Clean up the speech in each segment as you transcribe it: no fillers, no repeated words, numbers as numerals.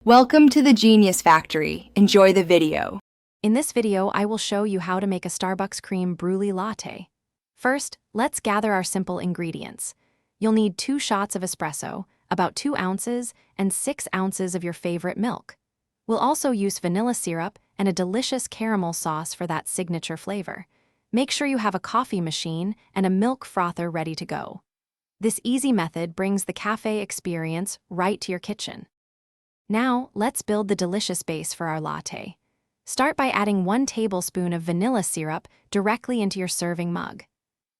Welcome to the Genius Factory. Enjoy the video. In this video, I will show you how to make a Starbucks Creme Brulee Latte. First, let's gather our simple ingredients. You'll need 2 shots of espresso, about 2 ounces, and 6 ounces of your favorite milk. We'll also use vanilla syrup and a delicious caramel sauce for that signature flavor. Make sure you have a coffee machine and a milk frother ready to go. This easy method brings the cafe experience right to your kitchen. Now, let's build the delicious base for our latte. Start by adding 1 tablespoon of vanilla syrup directly into your serving mug.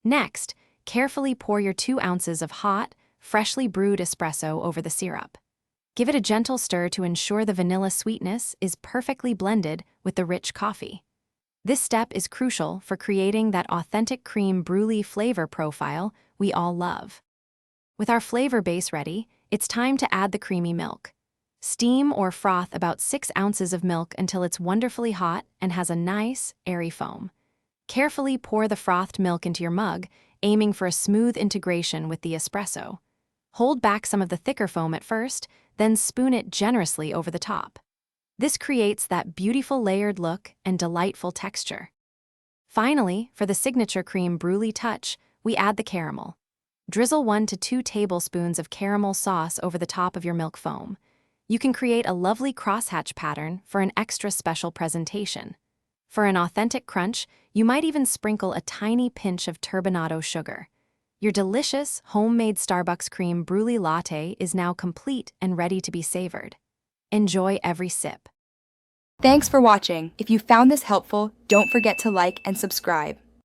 Next, carefully pour your 2 ounces of hot, freshly brewed espresso over the syrup. Give it a gentle stir to ensure the vanilla sweetness is perfectly blended with the rich coffee. This step is crucial for creating that authentic creme brulee flavor profile we all love. With our flavor base ready, it's time to add the creamy milk. Steam or froth about 6 ounces of milk until it's wonderfully hot and has a nice, airy foam. Carefully pour the frothed milk into your mug, aiming for a smooth integration with the espresso. Hold back some of the thicker foam at first, then spoon it generously over the top. This creates that beautiful layered look and delightful texture. Finally, for the signature creme brulee touch, we add the caramel. Drizzle 1 to 2 tablespoons of caramel sauce over the top of your milk foam. You can create a lovely crosshatch pattern for an extra special presentation. For an authentic crunch, you might even sprinkle a tiny pinch of turbinado sugar. Your delicious, homemade Starbucks Creme Brulee Latte is now complete and ready to be savored. Enjoy every sip. Thanks for watching. If you found this helpful, don't forget to like and subscribe.